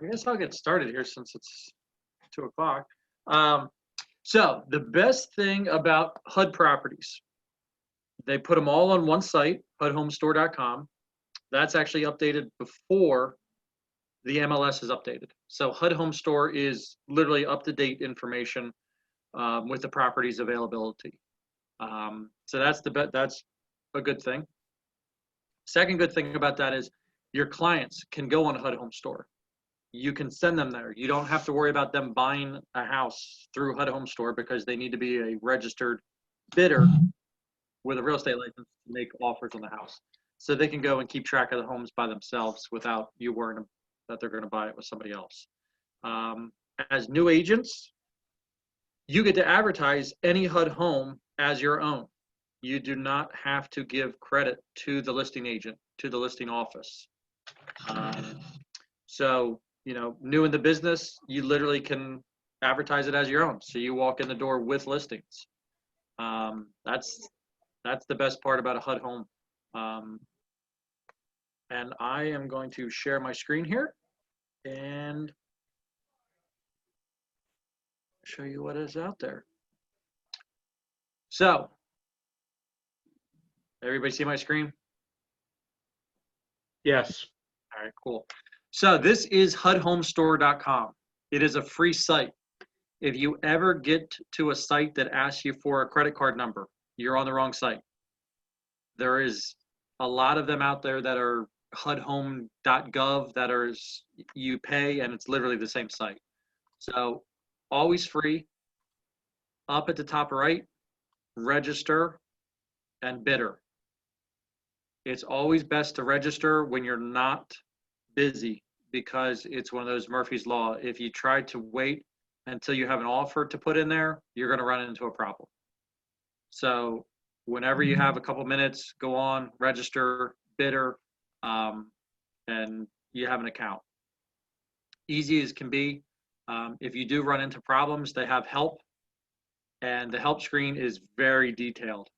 I guess I'll get started here since it's 2 o'clock. So the best thing about HUD properties, they put them all on one site, hudhomestore.com. That's actually updated before the MLS is updated. So HUD Home Store is literally up-to-date information with the property's availability. So that's a good thing. Second good thing about that is your clients can go on HUD Home Store. You can send them there. You don't have to worry about them buying a house through HUD Home Store because they need to be a registered bidder with a real estate license to make offers on the house. So they can go and keep track of the homes by themselves without you worrying that they're going to buy it with somebody else. As new agents, you get to advertise any HUD home as your own. You do not have to give credit to the listing agent, to the listing office. So, new in the business, you literally can advertise it as your own. So you walk in the door with listings. That's the best part about a HUD home. And I am going to share my screen here and show you what is out there. So, everybody see my screen? Yes. All right, cool. So this is hudhomestore.com. It is a free site. If you ever get to a site that asks you for a credit card number, you're on the wrong site. There is a lot of them out there that are hudhome.gov that are you pay and it's literally the same site. So always free. Up at the top right, register and bidder. It's always best to register when you're not busy because it's one of those Murphy's Law. If you try to wait until you have an offer to put in there, you're going to run into a problem. So whenever you have a couple minutes, go on, register, bidder, and you have an account. Easy as can be. If you do run into problems, they have help, and the help screen is very detailed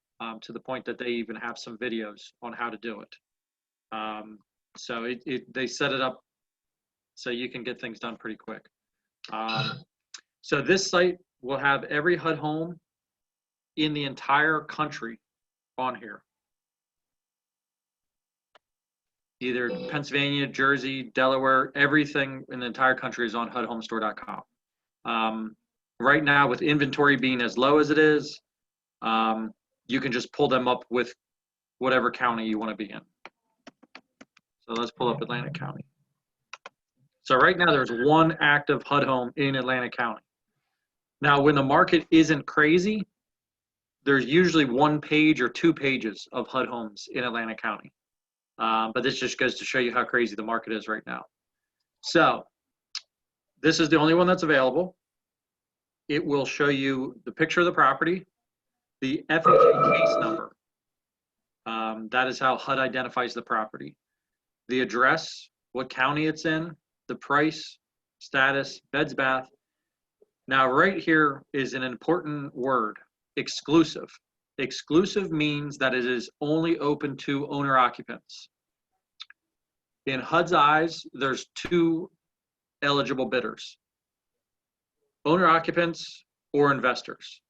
to the point that they even have some videos on how to do it. So they set it up so you can get things done pretty quick. So this site will have every HUD home in the entire country on here. Either Pennsylvania, Jersey, Delaware, everything in the entire country is on hudhomestore.com. Right now, with inventory being as low as it is, you can just pull them up with whatever county you want to be in. So let's pull up Atlantic County. So right now there's one active HUD home in Atlantic County. Now when the market isn't crazy, there's usually 1 page or 2 pages of HUD homes in Atlantic County. But this just goes to show you how crazy the market is right now. So this is the only one that's available. It will show you the picture of the property, the FHA case number. That is how HUD identifies the property. The address, what county it's in, the price, status, beds, bath. Now right here is an important word, exclusive. Exclusive means that it is only open to owner occupants. In HUD's eyes, there's 2 eligible bidders, owner occupants or investors.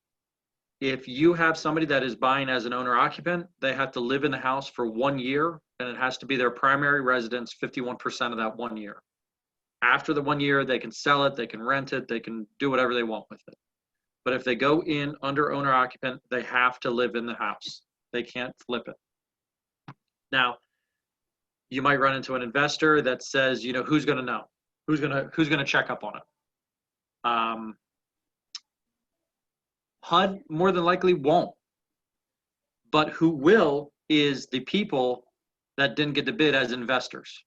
If you have somebody that is buying as an owner occupant, they have to live in the house for 1 year and it has to be their primary residence 51% of that 1 year. After the 1 year, they can sell it, they can rent it, they can do whatever they want with it. But if they go in under owner occupant, they have to live in the house. They can't flip it. Now, you might run into an investor that says, who's going to know? Who's going to check up on it? HUD more than likely won't. But who will is the people that didn't get to bid as investors.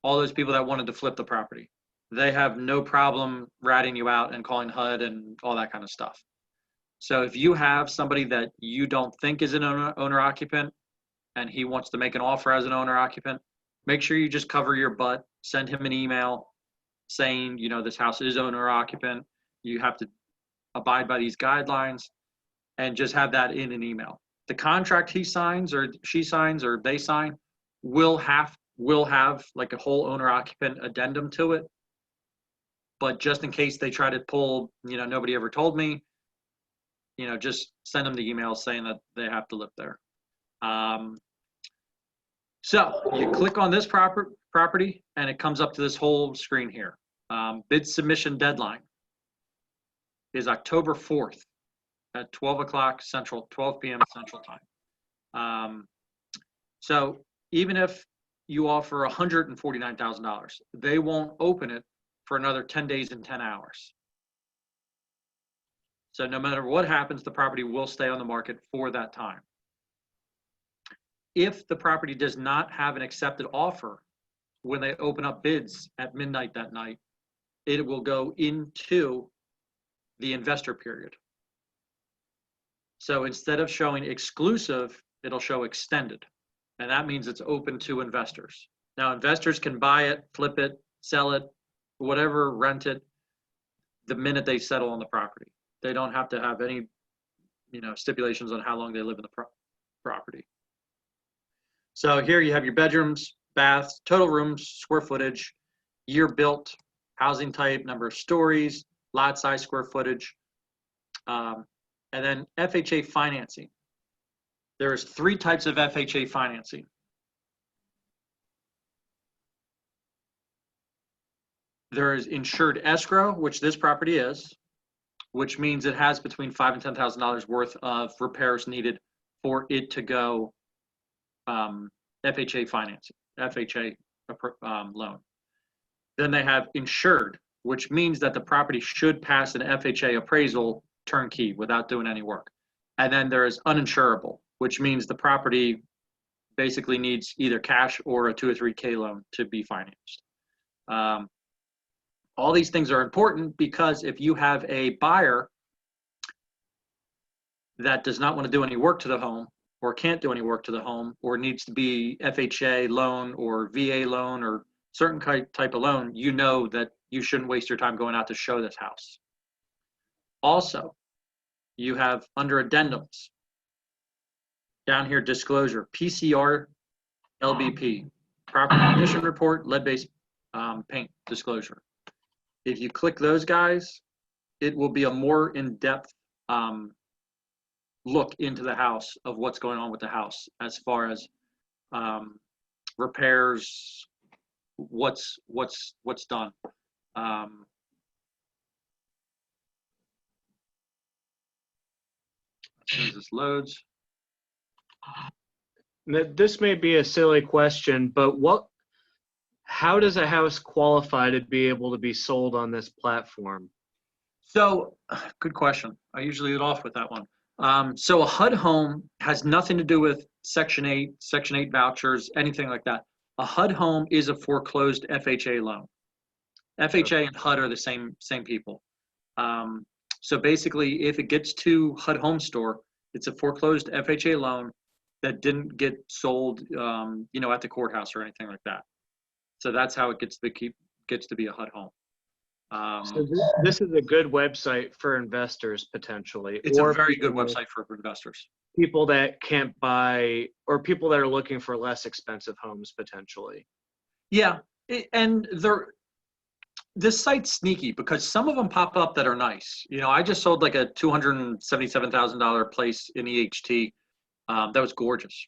All those people that wanted to flip the property. They have no problem ratting you out and calling HUD and all that kind of stuff. So if you have somebody that you don't think is an owner-occupant and he wants to make an offer as an owner-occupant, make sure you just cover your butt, send him an email saying, this house is owner-occupant, you have to abide by these guidelines, and just have that in an email. The contract he signs or she signs or they sign will have like a whole owner-occupant addendum to it but just in case they try to pull, nobody ever told me, just send them the email saying that they have to live there. So you click on this property and it comes up to this whole screen here. Bid submission deadline is October 4th at 12 o'clock Central, 12 p.m. Central time. So even if you offer $149,000, they won't open it for another 10 days and 10 hours. So no matter what happens, the property will stay on the market for that time. If the property does not have an accepted offer when they open up bids at midnight that night, it will go into the investor period. So instead of showing exclusive, it'll show extended. And that means it's open to investors. Now, investors can buy it, flip it, sell it, whatever, rent it, the minute they settle on the property. They don't have to have any, stipulations on how long they live in the property. So here you have your bedrooms, baths, total rooms, square footage, year built, housing type, number of stories, lot size, square footage, and then FHA financing. There's 3 types of FHA financing. There is insured escrow, which this property is, which means it has between $5,000 and $10,000 worth of repairs needed for it to go FHA financing, FHA loan. Then they have insured, which means that the property should pass an FHA appraisal turnkey without doing any work. And then there is uninsurable, which means the property basically needs either cash or a 2 or 3K loan to be financed. All these things are important because if you have a buyer that does not want to do any work to the home, or can't do any work to the home, or needs to be FHA loan or VA loan or certain type of loan, you know that you shouldn't waste your time going out to show this house. Also, you have under addendums, down here, disclosure, PCR, LBP, property condition report, lead-based paint disclosure. If you click those guys, it will be a more in-depth look into the house of what's going on with the house as far as repairs, what's done. As soon as this loads. This may be a silly question, but how does a house qualify to be able to be sold on this platform? So, good question. I usually lead off with that one. So a HUD home has nothing to do with Section 8 vouchers, anything like that. A HUD home is a foreclosed FHA loan. FHA and HUD are the same people. So basically, if it gets to HUD Home Store, it's a foreclosed FHA loan that didn't get sold, at the courthouse or anything like that. So that's how it gets to be a HUD home. So this is a good website for investors potentially. It's a very good website for investors. People that can't buy, or people that are looking for less expensive homes potentially. Yeah, and this site's sneaky because some of them pop up that are nice. I just sold like a $277,000 place in EHT. That was gorgeous.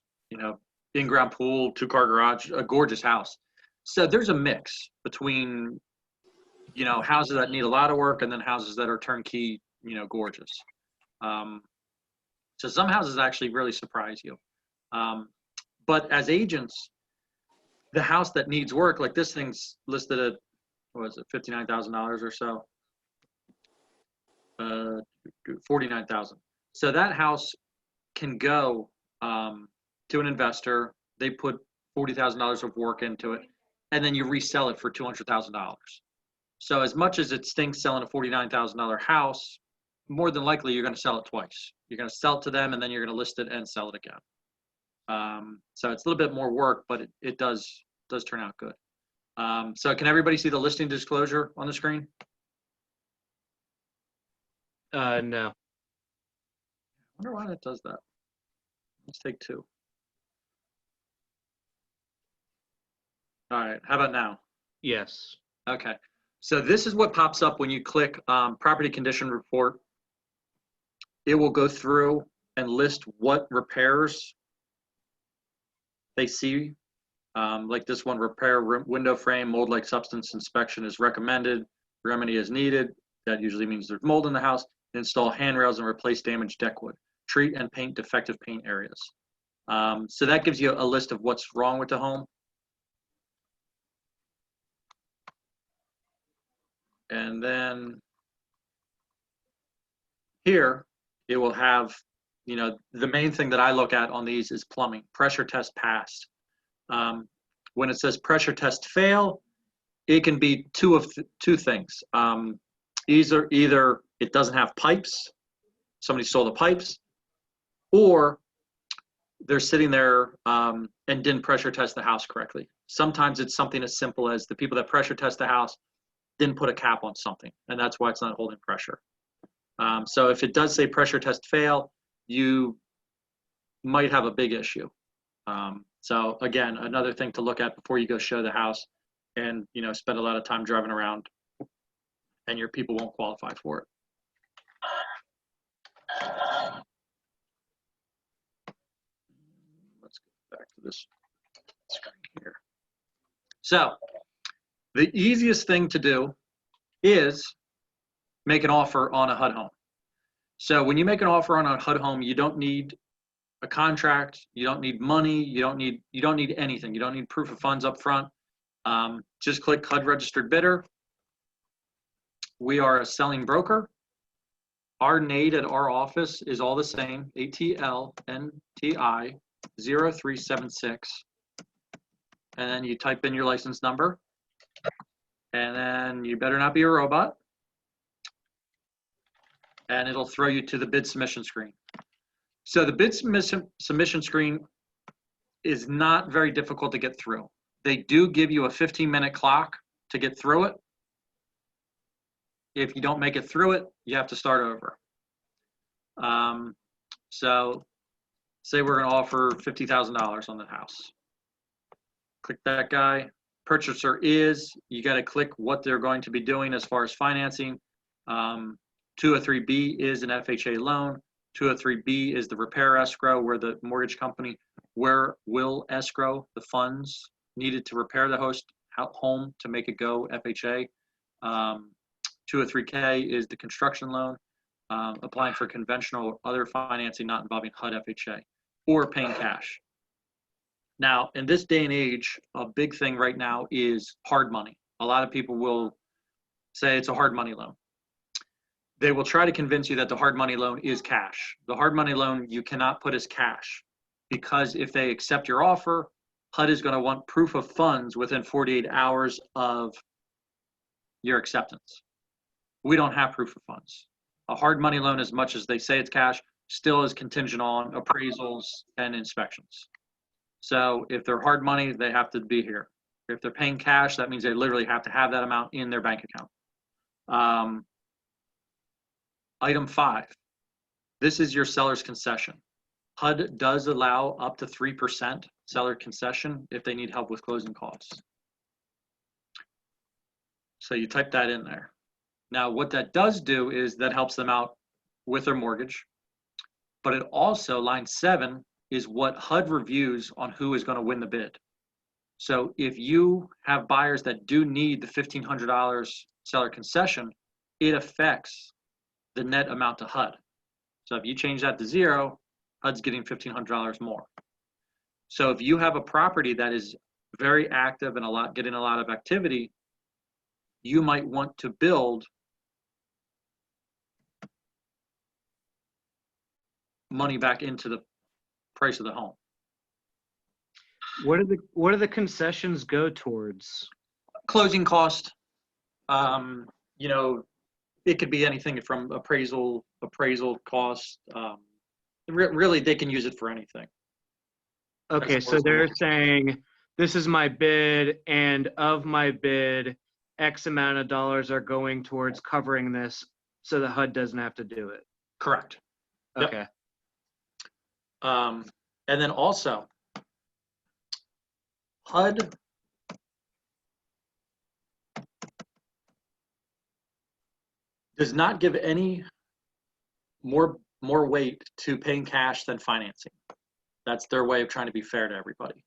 In-ground pool, 2-car garage, a gorgeous house. So there's a mix between, houses that need a lot of work and then houses that are turnkey, gorgeous. So some houses actually really surprise you. But as agents, the house that needs work, like this thing's listed at, what was it, $59,000 or so? $49,000. So that house can go to an investor. They put $40,000 of work into it, and then you resell it for $200,000. So as much as it stinks selling a $49,000 house, more than likely you're going to sell it twice. You're going to sell it to them, and then you're going to list it and sell it again. So it's a little bit more work, but it does turn out good. So can everybody see the listing disclosure on the screen? No. I wonder why that does that. Let's take 2. All right, how about now? Yes. Okay. So this is what pops up when you click property condition report. It will go through and list what repairs they see. Like this one, repair window frame, mold-like substance inspection is recommended, remedy is needed. That usually means there's mold in the house. Install handrails and replace damaged deck wood. Treat and paint defective paint areas. So that gives you a list of what's wrong with the home. And then here, it will have, you know, the main thing that I look at on these is plumbing. Pressure test passed. When it says pressure test fail, it can be two things. Either it doesn't have pipes, somebody stole the pipes, or they're sitting there and didn't pressure test the house correctly. Sometimes it's something as simple as the people that pressure test the house didn't put a cap on something, and that's why it's not holding pressure. So if it does say pressure test fail, you might have a big issue. So again, another thing to look at before you go show the house and, you know, spend a lot of time driving around and your people won't qualify for it. Let's get back to this screen here. So the easiest thing to do is make an offer on a HUD home. So when you make an offer on a HUD home, you don't need a contract, you don't need money, you don't need anything. You don't need proof of funds up front. Just click HUD registered bidder. We are a selling broker. Our NAID at our office is all the same, ATLNTI 0376. And then you type in your license number. And then you better not be a robot. And it'll throw you to the bid submission screen. So the bid submission screen is not very difficult to get through. They do give you a 15-minute clock to get through it. If you don't make it through it, you have to start over. So say we're going to offer $50,000 on the house. Click that guy. Purchaser is, you got to click what they're going to be doing as far as financing. 203B is an FHA loan. 203B is the repair escrow, where the mortgage company will escrow the funds needed to repair the home to make it go FHA. 203K is the construction loan, applying for conventional or other financing not involving HUD FHA, or paying cash. Now, in this day and age, a big thing right now is hard money. A lot of people will say it's a hard money loan. They will try to convince you that the hard money loan is cash. The hard money loan you cannot put as cash, because if they accept your offer, HUD is going to want proof of funds within 48 hours of your acceptance. We don't have proof of funds. A hard money loan, as much as they say it's cash, still is contingent on appraisals and inspections. So if they're hard money, they have to be here. If they're paying cash, that means they literally have to have that amount in their bank account. Item 5, this is your seller's concession. HUD does allow up to 3% seller concession if they need help with closing costs. So you type that in there. Now, what that does do is that helps them out with their mortgage, but it also, line 7, is what HUD reviews on who is going to win the bid. So if you have buyers that do need the $1,500 seller concession, it affects the net amount to HUD. So if you change that to 0, HUD's getting $1,500 more. So if you have a property that is very active and getting a lot of activity, you might want to build money back into the price of the home. What do the concessions go towards? Closing cost. You know, it could be anything from appraisal cost. Really, they can use it for anything. Okay, so they're saying, this is my bid, and of my bid, X amount of dollars are going towards covering this, so the HUD doesn't have to do it. Correct. Okay. Yep. And then also, HUD does not give any more weight to paying cash than financing. That's their way of trying to be fair to everybody.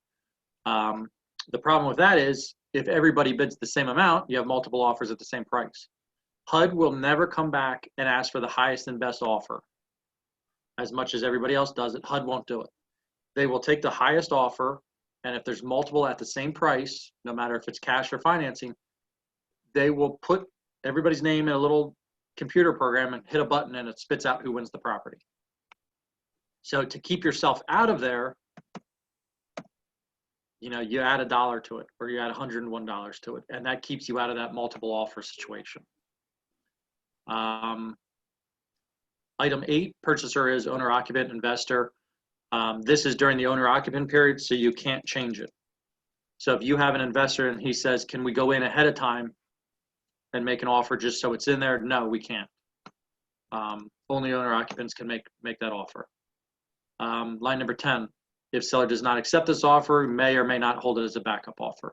The problem with that is if everybody bids the same amount, you have multiple offers at the same price. HUD will never come back and ask for the highest and best offer. As much as everybody else does it, HUD won't do it. They will take the highest offer, and if there's multiple at the same price, no matter if it's cash or financing, they will put everybody's name in a little computer program and hit a button and it spits out who wins the property. So to keep yourself out of there, you add $1 to it, or you add $101 to it, and that keeps you out of that multiple offer situation. Item 8, purchaser is owner, occupant, investor. This is during the owner occupant period, so you can't change it. So if you have an investor and he says, can we go in ahead of time and make an offer just so it's in there? No, we can't. Only owner occupants can make that offer. Line number 10, if seller does not accept this offer, may or may not hold it as a backup offer.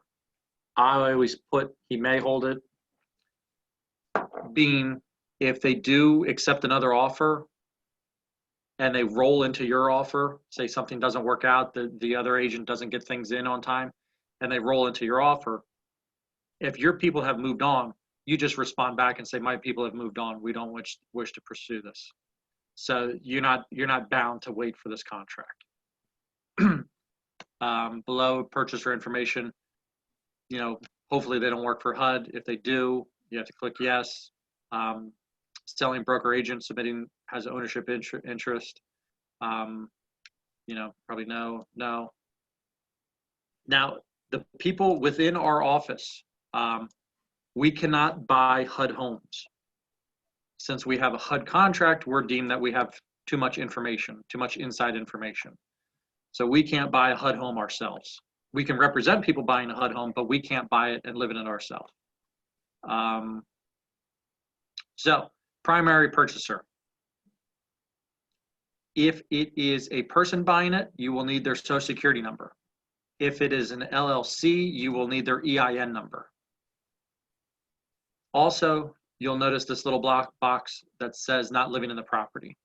I always put he may hold it, being if they do accept another offer and they roll into your offer, say something doesn't work out, the other agent doesn't get things in on time, and they roll into your offer, if your people have moved on, you just respond back and say, my people have moved on, we don't wish to pursue this. So you're not bound to wait for this contract. Below purchaser information, hopefully they don't work for HUD. If they do, you have to click yes. Selling broker agent submitting has ownership interest. Probably no. Now, the people within our office, we cannot buy HUD homes. Since we have a HUD contract, we're deemed that we have too much information, too much inside information. So we can't buy a HUD home ourselves. We can represent people buying a HUD home, but we can't buy it and live in it ourselves. So primary purchaser. If it is a person buying it, you will need their social security number. If it is an LLC, you will need their EIN number. Also, you'll notice this little block box that says not living in the property.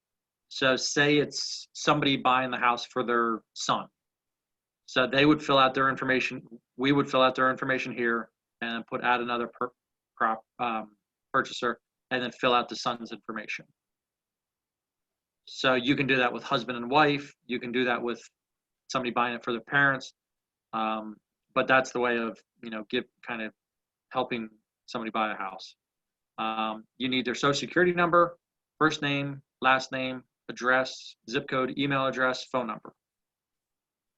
So say it's somebody buying the house for their son. So they would fill out their information. We would fill out their information here and add another purchaser and then fill out the son's information. So you can do that with husband and wife. You can do that with somebody buying it for their parents. But that's the way of, kind of helping somebody buy a house. You need their social security number, first name, last name, address, zip code, email address, phone number.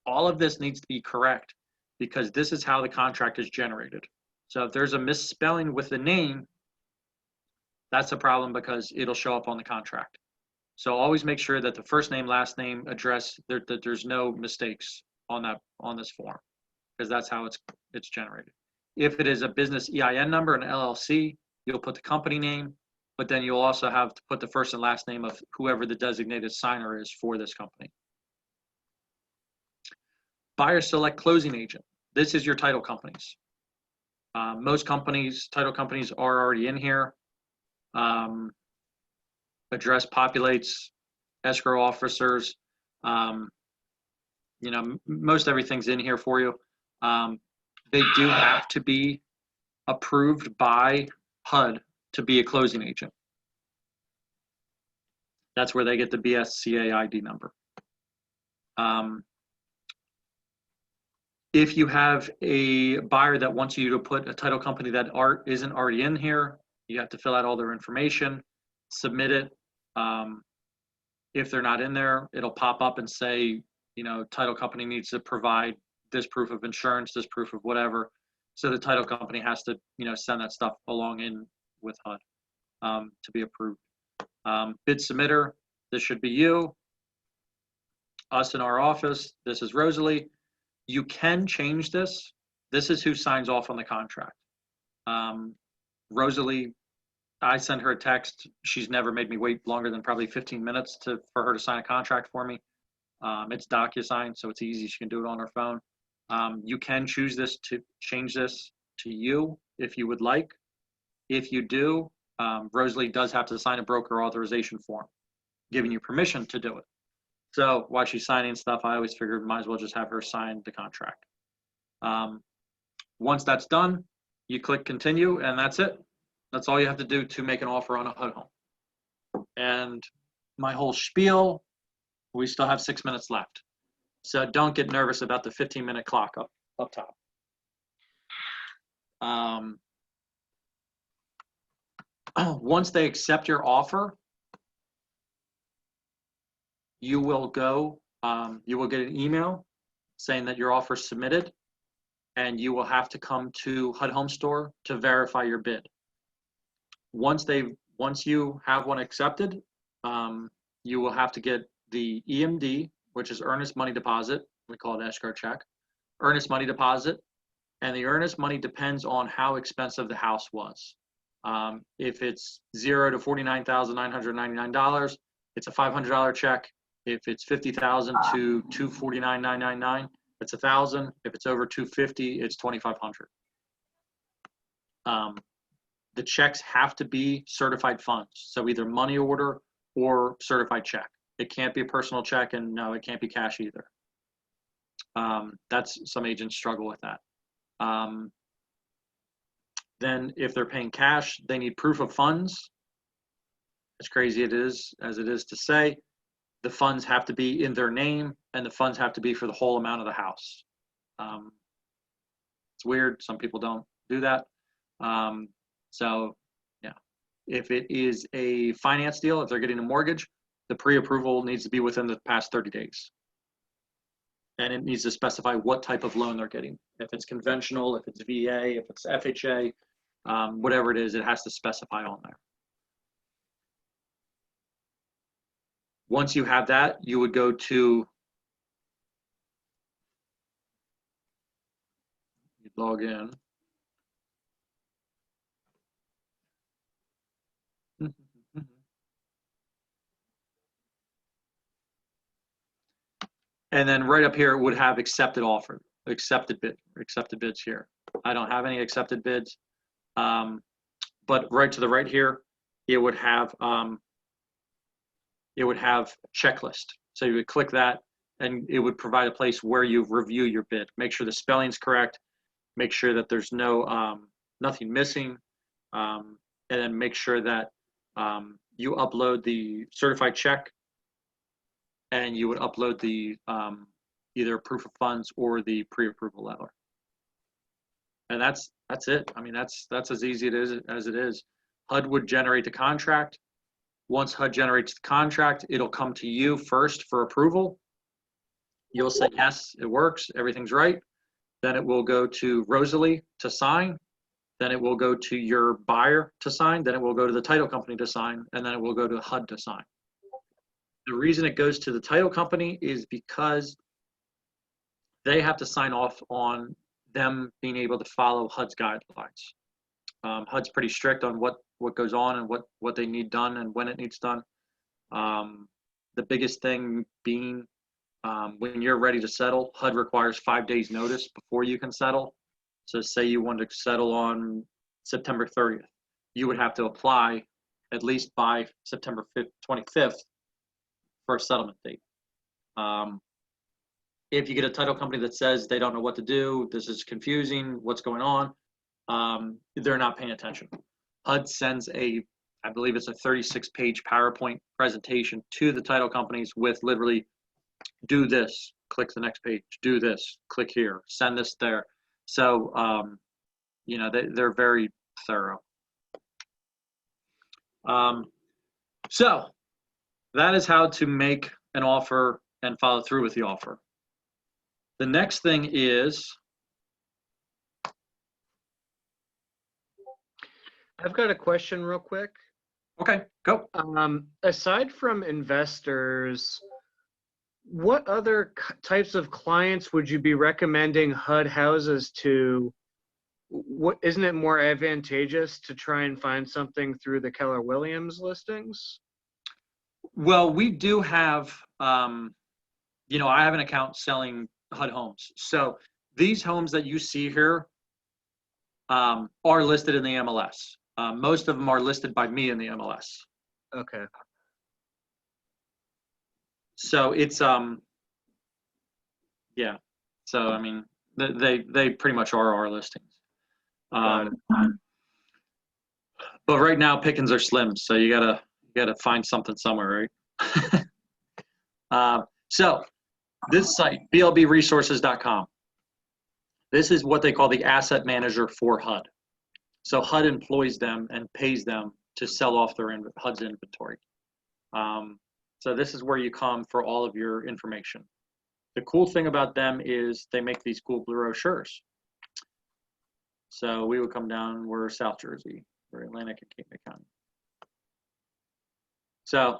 All of this needs to be correct because this is how the contract is generated. So if there's a misspelling with the name, that's a problem because it'll show up on the contract. So always make sure that the first name, last name, address, that there's no mistakes on this form, because that's how it's generated. If it is a business EIN number, an LLC, you'll put the company name, but then you'll also have to put the first and last name of whoever the designated signer is for this company. Buyer select closing agent. This is your title companies. Most title companies are already in here. Address populates, escrow officers, most everything's in here for you. They do have to be approved by HUD to be a closing agent. That's where they get the BSCA ID number. If you have a buyer that wants you to put a title company that isn't already in here, you have to fill out all their information, submit it. If they're not in there, it'll pop up and say, title company needs to provide this proof of insurance, this proof of whatever. So the title company has to, send that stuff along in with HUD to be approved. Bid submitter, this should be you. Us in our office, this is Rosalie. You can change this. This is who signs off on the contract. Rosalie, I send her a text. She's never made me wait longer than probably 15 minutes for her to sign a contract for me. It's DocuSign, so it's easy. She can do it on her phone. You can choose this to change this to you if you would like. If you do, Rosalie does have to sign a broker authorization form, giving you permission to do it. So while she's signing stuff, I always figured might as well just have her sign the contract. Once that's done, you click continue, and that's it. That's all you have to do to make an offer on a HUD home. And my whole spiel, we still have 6 minutes left. So don't get nervous about the 15-minute clock up top. Once they accept your offer, you will go, you will get an email saying that your offer is submitted, and you will have to come to HUD Home Store to verify your bid. Once you have one accepted, you will have to get the EMD, which is earnest money deposit. We call it escrow check, earnest money deposit. And the earnest money depends on how expensive the house was. If it's $0 to $49,999, it's a $500 check. If it's $50,000 to $249,999, it's $1,000. If it's over $250,000, it's $2,500. The checks have to be certified funds, so either money order or certified check. It can't be a personal check, and no, it can't be cash either. That's, some agents struggle with that. Then if they're paying cash, they need proof of funds. As crazy as it is to say, the funds have to be in their name, and the funds have to be for the whole amount of the house. It's weird. Some people don't do that. So yeah, if it is a finance deal, if they're getting a mortgage, the pre-approval needs to be within the past 30 days. And it needs to specify what type of loan they're getting. If it's conventional, if it's VA, if it's FHA, whatever it is, it has to specify on there. Once you have that, you would go to, you log in. And then right up here, it would have accepted offer, accepted bids here. I don't have any accepted bids. But right to the right here, it would have checklist. So you would click that, and it would provide a place where you review your bid. Make sure the spelling's correct. Make sure that there's nothing missing, and then make sure that you upload the certified check, and you would upload the either proof of funds or the pre-approval letter. And that's it. I mean, that's as easy as it is. HUD would generate the contract. Once HUD generates the contract, it'll come to you first for approval. You'll say, yes, it works, everything's right. Then it will go to Rosalie to sign. Then it will go to your buyer to sign. Then it will go to the title company to sign. And then it will go to HUD to sign. The reason it goes to the title company is because they have to sign off on them being able to follow HUD's guidelines. HUD's pretty strict on what goes on and what they need done and when it needs done. The biggest thing being when you're ready to settle, HUD requires 5 days notice before you can settle. So say you want to settle on September 30th, you would have to apply at least by September 25th for a settlement date. If you get a title company that says they don't know what to do, this is confusing, what's going on, they're not paying attention. HUD sends I believe it's a 36-page PowerPoint presentation to the title companies with literally, do this, click the next page, do this, click here, send this there. So, they're very thorough. So that is how to make an offer and follow through with the offer. The next thing is, I've got a question real quick. okay, go. Aside from investors, what other types of clients would you be recommending HUD houses to? Isn't it more advantageous to try and find something through the Keller Williams listings? Well, we do have, I have an account selling HUD homes. So these homes that you see here are listed in the MLS. Most of them are listed by me in the MLS. Okay. So it's yeah. So I mean, they pretty much are our listings. Got But right now pickings are slim, so you gotta find something somewhere, right? So this site, blbresources.com. This is what they call the asset manager for HUD. So HUD employs them and pays them to sell off their HUD's inventory. So this is where you come for all of your information. The cool thing about them is they make these cool brochures. So we would come down, we're South Jersey, we're Atlantic and Cape May County. So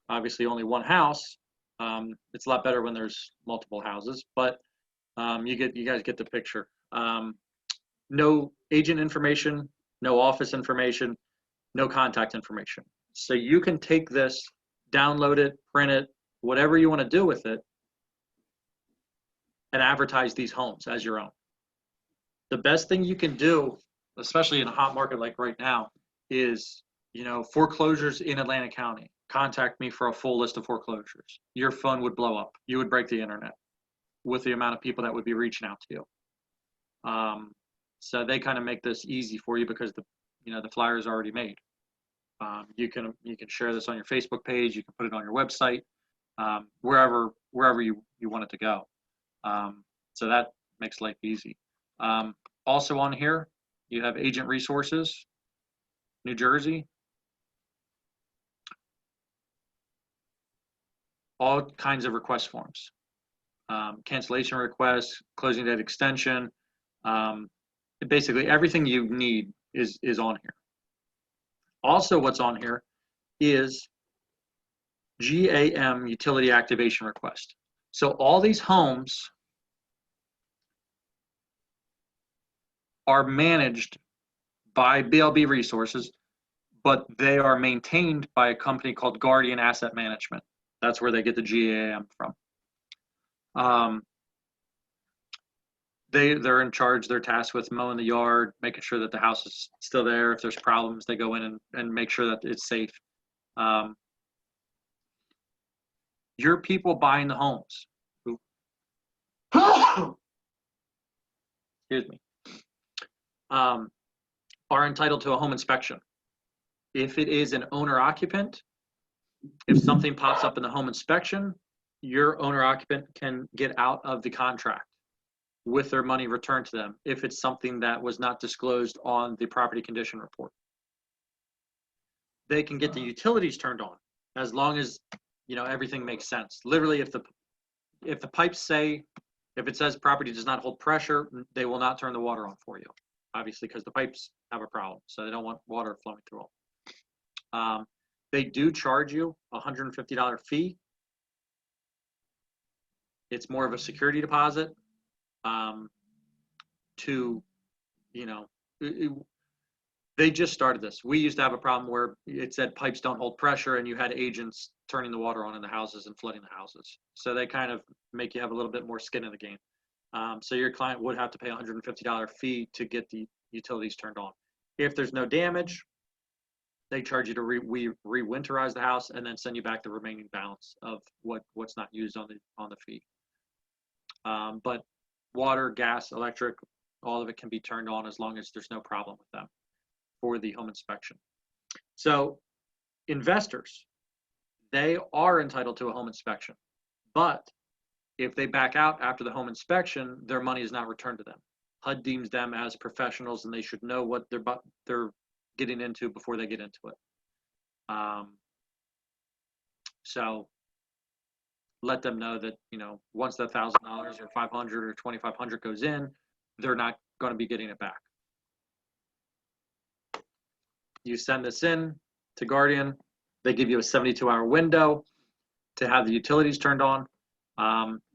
obviously only one house. It's a lot better when there's multiple houses, but you guys get the picture. No agent information, no office information, no contact information. So you can take this, download it, print it, whatever you want to do with it, and advertise these homes as your own. The best thing you can do, especially in a hot market like right now, is, foreclosures in Atlantic County. Contact me for a full list of foreclosures. Your phone would blow up. You would break the internet with the amount of people that would be reaching out to you. So they kind of make this easy for you because the flyer is already made. You can share this on your Facebook page. You can put it on your website, wherever you want it to go. So that makes life easy. Also on here, you have Agent Resources, New Jersey. All kinds of request forms, cancellation requests, closing date extension. Basically everything you need is on here. Also what's on here is GAM utility activation request. So all these homes are managed by BLB Resources, but they are maintained by a company called Guardian Asset Management. That's where they get the GAM from. They're in charge, they're tasked with mowing the yard, making sure that the house is still there. If there's problems, they go in and make sure that it's safe. Your people buying the homes, excuse me, are entitled to a home inspection. If it is an owner occupant, if something pops up in the home inspection, your owner occupant can get out of the contract with their money returned to them if it's something that was not disclosed on the property condition report. They can get the utilities turned on as long as everything makes sense. Literally, if the pipes say, if it says property does not hold pressure, they will not turn the water on for you, obviously, because the pipes have a problem, so they don't want water flowing through them. They do charge you a $150 fee. It's more of a security deposit. They just started this. We used to have a problem where it said pipes don't hold pressure and you had agents turning the water on in the houses and flooding the houses. So they kind of make you have a little bit more skin in the game. So your client would have to pay a $150 fee to get the utilities turned on. If there's no damage, they charge you to re-winterize the house and then send you back the remaining balance of what's not used on the fee. But water, gas, electric, all of it can be turned on as long as there's no problem with them for the home inspection. So investors, they are entitled to a home inspection, but if they back out after the home inspection, their money is not returned to them. HUD deems them as professionals and they should know what they're getting into before they get into it. So let them know that, once that $1,000 or $500 or $2,500 goes in, they're not going to be getting it back. You send this in to Guardian, they give you a 72-hour window to have the utilities turned on.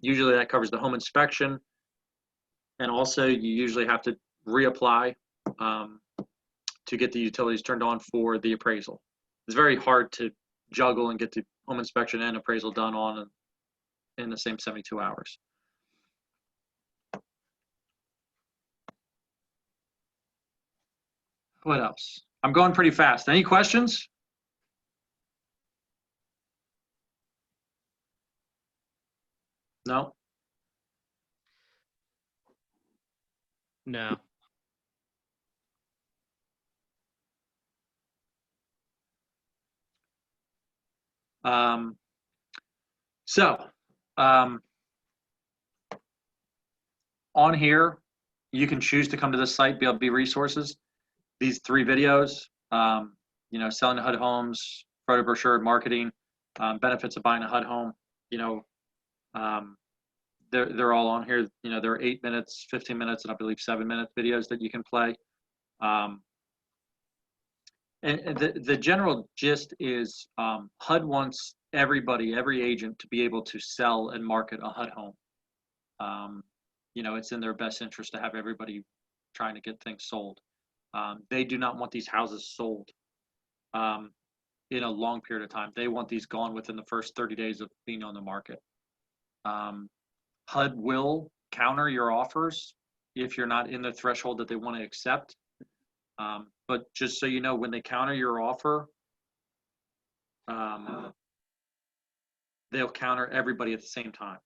Usually that covers the home inspection. And also you usually have to reapply to get the utilities turned on for the appraisal. It's very hard to juggle and get the home inspection and appraisal done in the same 72 hours. What else? I'm going pretty fast. Any questions? No? No. So, on here, you can choose to come to this site, BLB Resources. These 3 videos, selling HUD homes, photo brochure, marketing, benefits of buying a HUD home, they're all on here. There are 8 minutes, 15 minutes, and I believe 7-minute videos that you can play. And the general gist is HUD wants every agent to be able to sell and market a HUD home. It's in their best interest to have everybody trying to get things sold. They do not want these houses sold in a long period of time. They want these gone within the first 30 days of being on the market. HUD will counter your offers if you're not in the threshold that they want to accept. But just so you know, when they counter your offer, they'll counter everybody at the same time.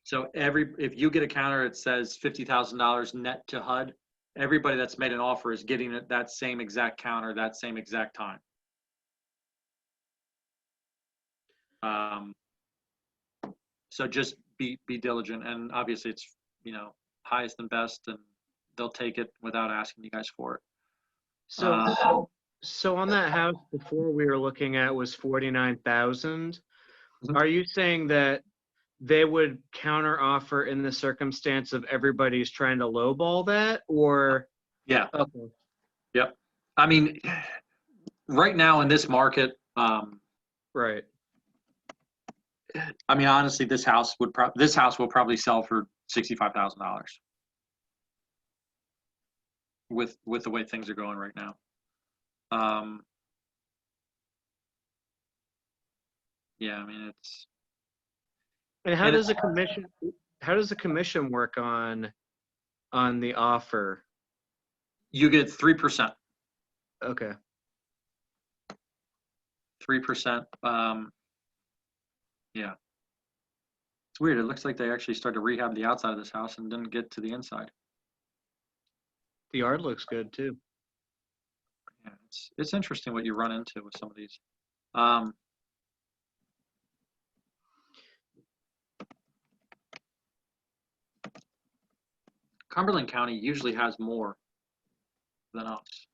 So if you get a counter that says $50,000 net to HUD, everybody that's made an offer is getting that same exact counter, that same exact time. So just be diligent, and obviously it's highest and best, and they'll take it without asking you guys for it. So on that house before we were looking at was 49,000. Mhm. Are you saying that they would counter offer in the circumstance of everybody's trying to lowball that, or? Yeah. Okay. Yep. I mean, right now in this market, Right. I mean, honestly, this house will probably sell for $65,000 with the way things are going right now. Yeah, I mean it's. And how does the commission work on the offer? You get 3%. Okay. 3%. Yeah. It's weird. It looks like they actually started to rehab the outside of this house and didn't get to the inside. The yard looks good too. Yeah, it's interesting what you run into with some of these. Cumberland County usually has more than us,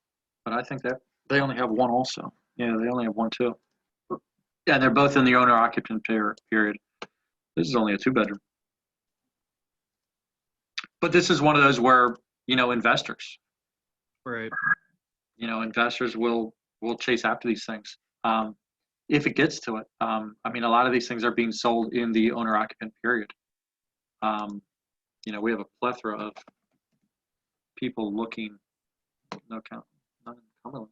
but I think that they only have one also. Yeah, they only have one too. Yeah, they're both in the owner occupant period. This is only a 2-bedroom. But this is one of those where, investors, Right. investors will chase after these things. If it gets to it. I mean, a lot of these things are being sold in the owner occupant period. We have a plethora of people looking. No count. Not in Cumberland.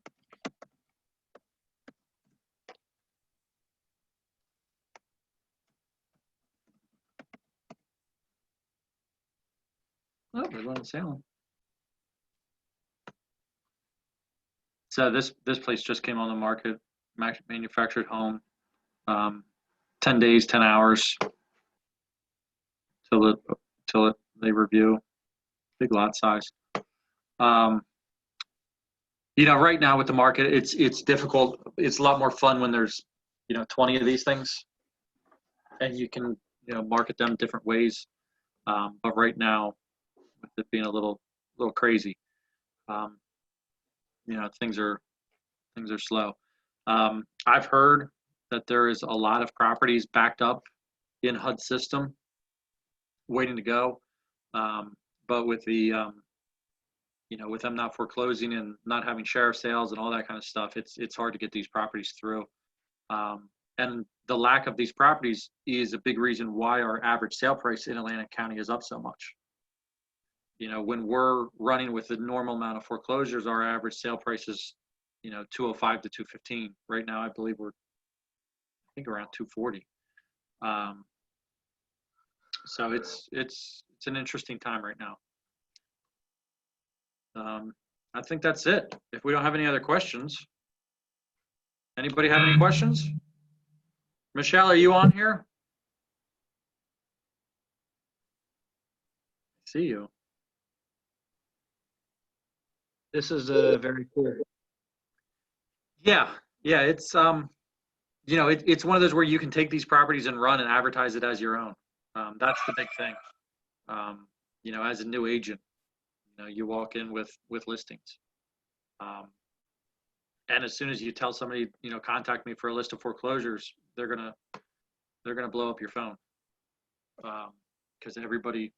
Oh, there's one in Salem. So this place just came on the market, manufactured home, 10 days, 10 hours till they review. Big lot size. Right now with the market, it's difficult. It's a lot more fun when there's 20 of these things, and you can market them different ways. But right now, with it being a little crazy, things are slow. I've heard that there is a lot of properties backed up in HUD system waiting to go. But with the with them not foreclosing and not having sheriff sales and all that kind of stuff, it's hard to get these properties through. And the lack of these properties is a big reason why our average sale price in Atlantic County is up so much. When we're running with the normal amount of foreclosures, our average sale price is 205 to 215. Right now, I believe we're, I think, around 240. So it's an interesting time right now. I think that's it. If we don't have any other questions. Anybody have any questions? Michelle, are you on here? See you. This is very cool. Yeah, yeah, it's you know, it's one of those where you can take these properties and run and advertise it as your own. That's the big thing. You know, as a new agent, you know, you walk in with listings. And as soon as you tell somebody, you know, contact me for a list of foreclosures, they're gonna blow up your phone. Because everybody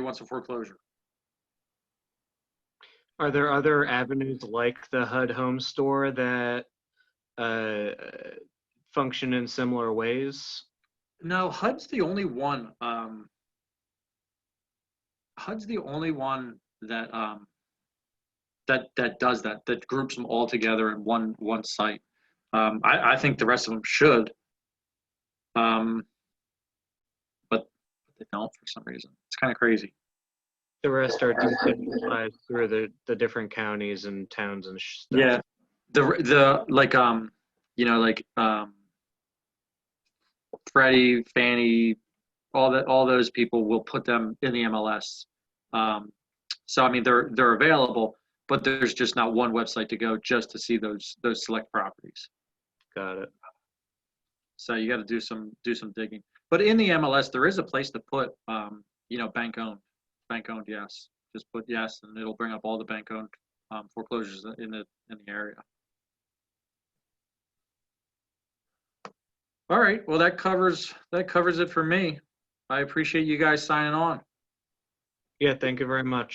wants a foreclosure. Are there other avenues like the Hud Homes store that function in similar ways? No, HUD's the only one. HUD's the only one that that does that. That groups them all together in one site. I think the rest of them should, but they don't for some reason. It's kind of crazy. The rest are decentralized through the different counties and towns and stuff. Yeah, the like you know, like Freddie, Fannie, all those people will put them in the MLS. So I mean, they're available, but there's just not one website to go just to see those select properties. Got it. So you got to do some digging. But in the MLS, there is a place to put, you know, bank owned, yes. Just put yes, and it'll bring up all the bank owned foreclosures in the area. All right, well that covers it for me. I appreciate you guys signing on. Yeah, thank you very much.